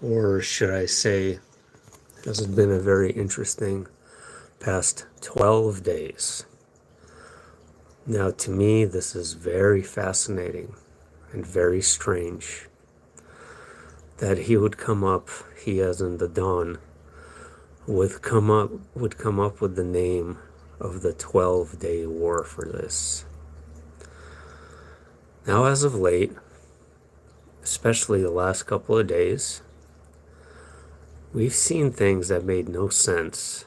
or should I say, this has been a very interesting past 12 days. Now, to me, this is very fascinating and very strange that he would come up, he as in the Don, would come up with the name of the 12-day war for this. Now, as of late, especially the last couple of days, we've seen things that made no sense.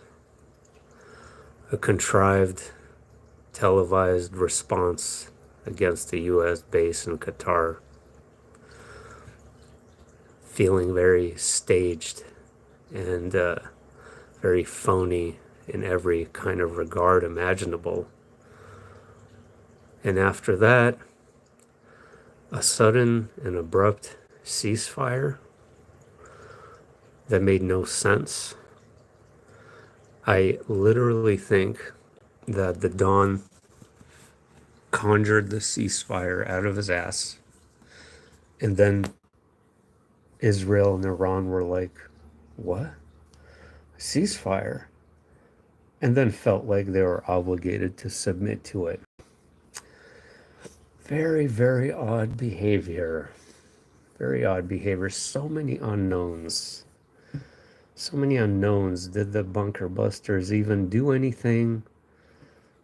A contrived, televised response against the U.S. base in Qatar, feeling very staged and very phony in every kind of regard imaginable. And after that, a sudden and abrupt ceasefire that made no sense. I literally think that the Don conjured the ceasefire out of his ass, and then Israel and Iran were like, what? Ceasefire? And then felt like they were obligated to submit to it. Very, very odd behavior. Very odd behavior. So many unknowns. So many unknowns. Did the bunker busters even do anything?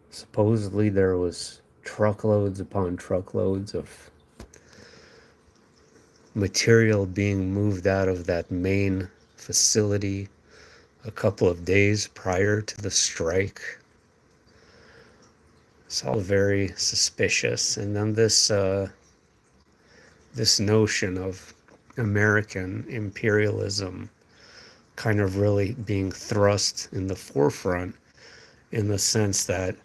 Supposedly there was truckloads upon truckloads of material being moved out of that main facility a couple of days prior to the strike. It's all very suspicious. And then this notion of American imperialism kind of really being thrust in the forefront, in the sense that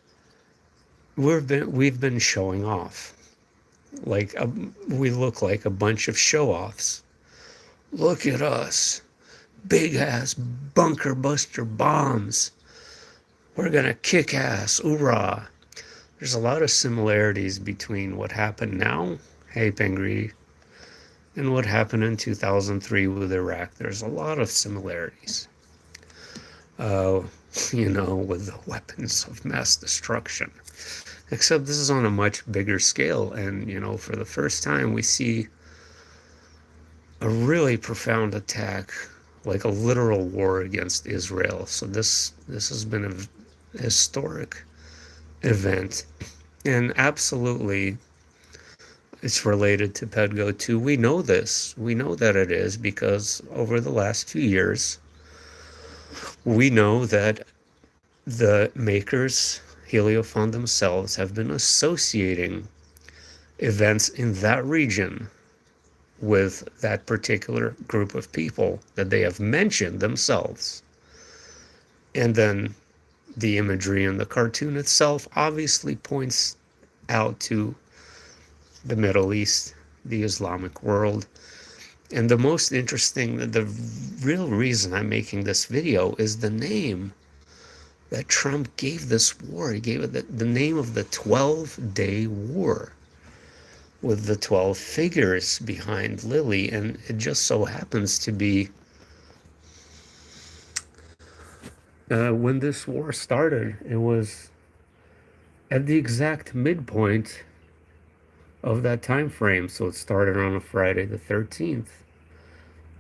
we've been showing off. Like we look like a bunch of show-offs. Look at us, big ass bunker buster bombs. We're gonna kick ass, hoorah. There's a lot of similarities between what happened now, hey Pengri, and what happened in 2003 with Iraq. There's a lot of similarities. With the weapons of mass destruction. Except this is on a much bigger scale, and, for the first time we see a really profound attack, like a literal war against Israel. So this has been a historic event, and absolutely it's related to ipetgoat2. We know this. We know that it is, because over the last 2 years, we know that the makers, Heliofund themselves, have been associating events in that region with that particular group of people that they have mentioned themselves. And then the imagery in the cartoon itself obviously points out to the Middle East, the Islamic world. And the most interesting, the real reason I'm making this video is the name that Trump gave this war. He gave it the name of the 12-day war, with the 12 figures behind Lily. And it just so happens to be when this war started, it was at the exact midpoint of that time frame. So it started on a Friday the 13th,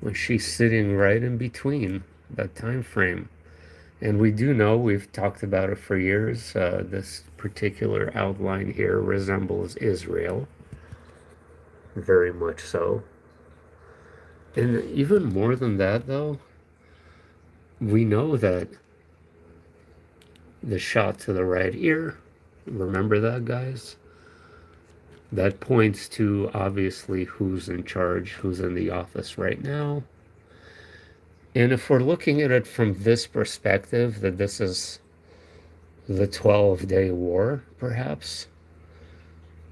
when she's sitting right in between that time frame. And we do know, we've talked about it for years, this particular outline here resembles Israel, very much so. And even more than that, though, we know that the shot to the right ear, remember that, guys? That points to, obviously, who's in charge, who's in the office right now. And if we're looking at it from this perspective, that this is the 12-day war, perhaps,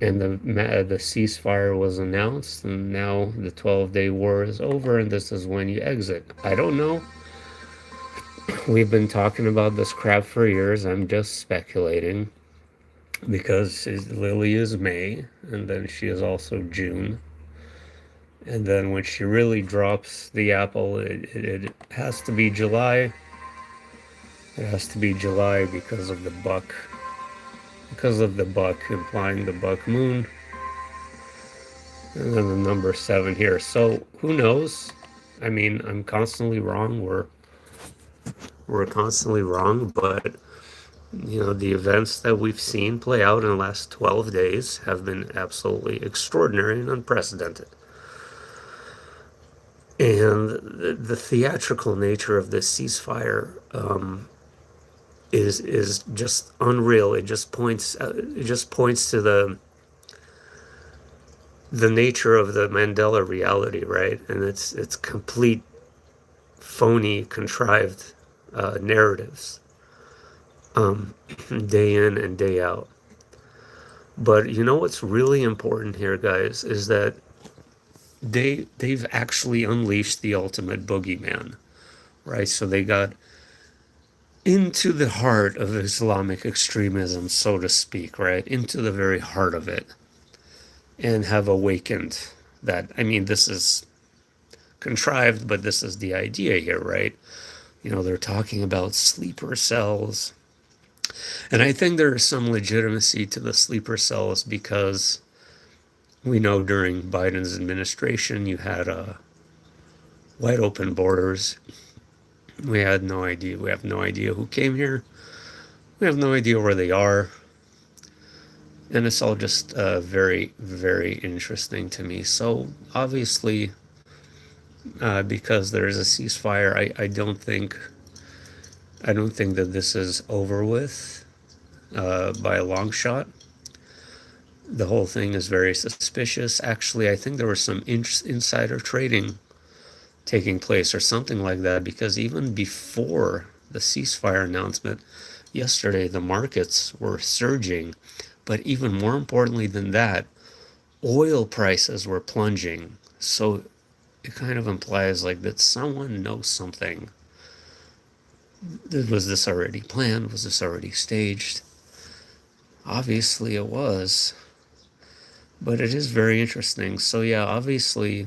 and the ceasefire was announced, and now the 12-day war is over, and this is when you exit. I don't know. We've been talking about this crap for years. I'm just speculating, because Lily is May, and then she is also June. And then when she really drops the apple, it has to be July. It has to be July because of the buck, implying the buck moon, and then the number seven here. So who knows? I mean, I'm constantly wrong. We're constantly wrong, but the events that we've seen play out in the last 12 days have been absolutely extraordinary and unprecedented. And the theatrical nature of this ceasefire is just unreal. It just points to the nature of the Mandela reality, right? And it's complete phony, contrived narratives, day in and day out. But you know what's really important here, guys, is that they've actually unleashed the ultimate boogeyman, right? So they got into the heart of Islamic extremism, so to speak, right? Into the very heart of it, and have awakened that. I mean, this is contrived, but this is the idea here, right? They're talking about sleeper cells. And I think there is some legitimacy to the sleeper cells because we know during Biden's administration you had wide open borders. We had no idea. We have no idea who came here. We have no idea where they are. And it's all just very, very interesting to me. So obviously, because there is a ceasefire, I don't think that this is over with by a long shot. The whole thing is very suspicious. Actually, I think there was some insider trading taking place or something like that, because even before the ceasefire announcement yesterday, the markets were surging. But even more importantly than that, oil prices were plunging. So it kind of implies like that someone knows something. Was this already planned? Was this already staged? Obviously it was. But it is very interesting. So yeah, obviously,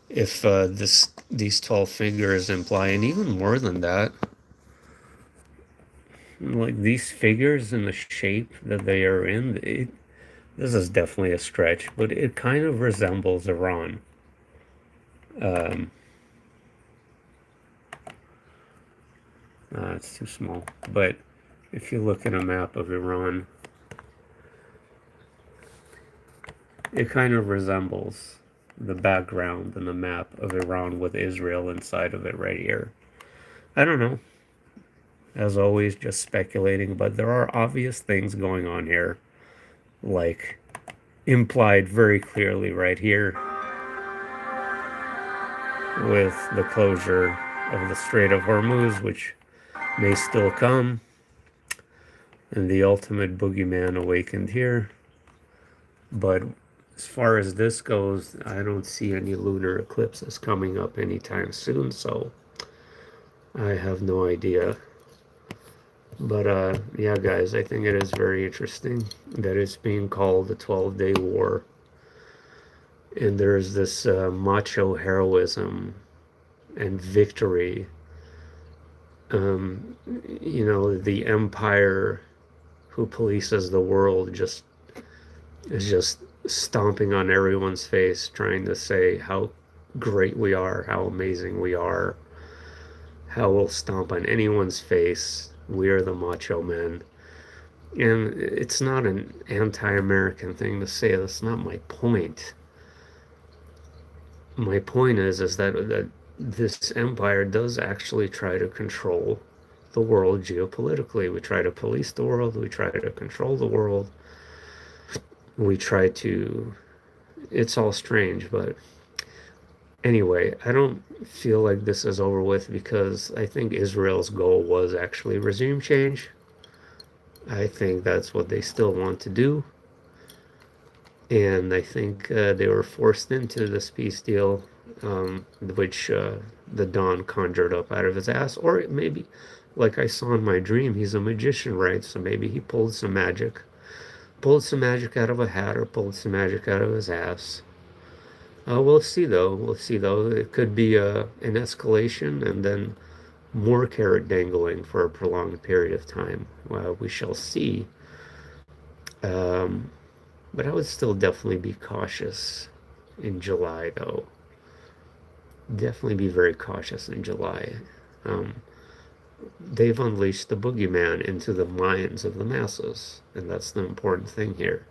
if these 12 figures imply, and even more than that, like these figures and the shape that they are in, this is definitely a stretch, but it kind of resembles Iran. Um, it's too small. But if you look at a map of Iran, it kind of resembles the background and the map of Iran with Israel inside of it right here. I don't know. As always, just speculating, but there are obvious things going on here, like implied very clearly right here with the closure of the Strait of Hormuz, which may still come, and the ultimate boogeyman awakened here. But as far as this goes, I don't see any lunar eclipses coming up anytime soon, so I have no idea. But yeah, guys, I think it is very interesting that it's being called the 12-day war. And there's this macho heroism and victory. Um, the empire who polices the world is just stomping on everyone's face, trying to say how great we are, how amazing we are, how we'll stomp on anyone's face. We are the macho men. And it's not an anti-American thing to say. That's not my point. My point is that this empire does actually try to control the world geopolitically. We try to police the world. We try to control the world. We try to. It's all strange, but anyway, I don't feel like this is over with because I think Israel's goal was actually regime change. I think that's what they still want to do. And I think they were forced into this peace deal, which the Don conjured up out of his ass. Or maybe, like I saw in my dream, he's a magician, right? So maybe he pulled some magic out of a hat or pulled some magic out of his ass. We'll see though. We'll see though. It could be an escalation and then more carrot dangling for a prolonged period of time. Well, we shall see. Um, but I would still definitely be cautious in July, though. Definitely be very cautious in July. Um, they've unleashed the boogeyman into the minds of the masses, and that's the important thing here.